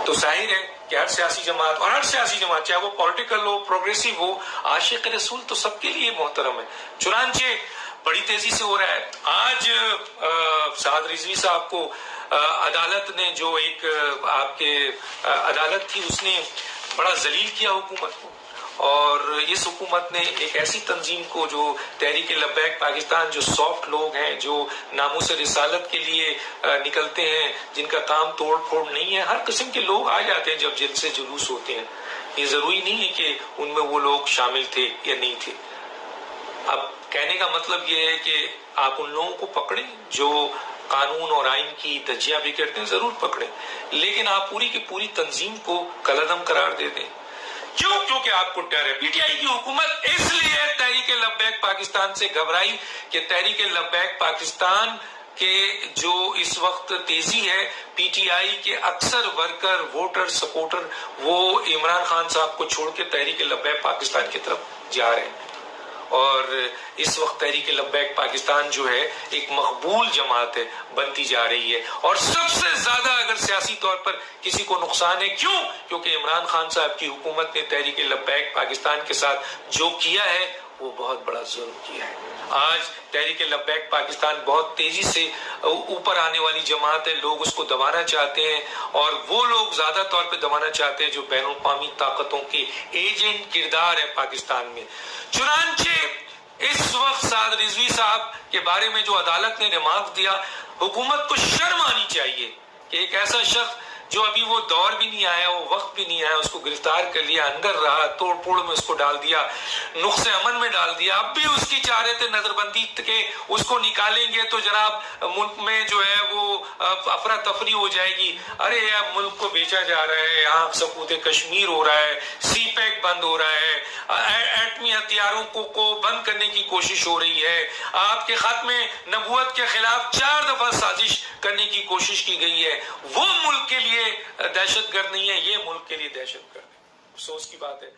तो जाहिर है कि हर सियासी जमात और हर सियासी जमात चाहे वो पॉलिटिकल हो, प्रोग्रेसिव हो, आशिक रसूल तो सबके लिए मोहतरम है। चुनांचे बड़ी तेजी से हो रहा है। आज साद रिजवी साहब को अदालत ने जो एक आपके अदालत थी उसने बड़ा जलील किया हुकूमत को, और इस हुकूमत ने एक ऐसी तंजीम को जो तहरीक लब्बैक पाकिस्तान, जो सॉफ्ट लोग हैं, जो नामूस रिसालत के लिए निकलते हैं, जिनका काम तोड़ फोड़ नहीं है, हर किस्म के लोग आ जाते हैं जब जेल से जुलूस होते हैं। ये जरूरी नहीं है कि उनमें वो लोग शामिल थे या नहीं थे। अब कहने का मतलब ये है कि आप उन लोगों को पकड़े जो कानून और आइन की धज्जियां भी करते हैं, जरूर पकड़े, लेकिन आप पूरी की पूरी तंजीम को कलअदम करार दे दें। क्यों? क्योंकि आपको डर है। पीटीआई की हुकूमत इसलिए तहरीक लब्बैक पाकिस्तान से घबराई कि तहरीक लब्बैक पाकिस्तान के जो इस वक्त तेजी है, पीटीआई के अक्सर वर्कर, वोटर, सपोर्टर वो इमरान खान साहब को छोड़ के तहरीक लब्बैक पाकिस्तान की तरफ जा रहे हैं। और इस वक्त तहरीक लब्बैक पाकिस्तान जो है एक मकबूल जमात है, बनती जा रही है। और सबसे ज्यादा अगर सियासी तौर पर किसी को नुकसान है, क्यों? क्योंकि इमरान खान साहब की हुकूमत ने तहरीक लब्बैक पाकिस्तान के साथ जो किया है वो बहुत बड़ा जुल्म किया है। आज तहरीक लब्बैक पाकिस्तान बहुत तेजी से ऊपर आने वाली जमात है। लोग उसको दबाना चाहते हैं, और वो लोग ज्यादा तौर पे दबाना चाहते हैं जो बैनुल अक़वामी ताकतों के एजेंट किरदार है पाकिस्तान में। चुनांचे इस वक्त साद रिजवी साहब के बारे में जो अदालत ने रिमार्क दिया, हुकूमत को शर्म आनी चाहिए कि एक ऐसा शख्स जो अभी वो दौर भी नहीं आया, वो वक्त भी नहीं आया, उसको गिरफ्तार कर लिया, अंदर रहा, तोड़ फोड़ में उसको डाल दिया, नुक्से अमन में डाल दिया। अब भी उसकी चाह रहे थे नजरबंदी के उसको निकालेंगे तो जनाब मुल्क में जो है वो अफरा तफरी हो जाएगी। अरे यार, मुल्क को बेचा जा रहा है, यहाँ सकूत कश्मीर हो रहा है, सी पैक बंद हो रहा है, एटमी हथियारों को बंद करने की कोशिश हो रही है, आपके खात्मे नबूवत के खिलाफ 4 दफा साजिश करने की कोशिश की गई है। वो मुल्क के लिए दहशतगर्द नहीं है, ये मुल्क के लिए दहशतगर्द है। अफसोस की बात है।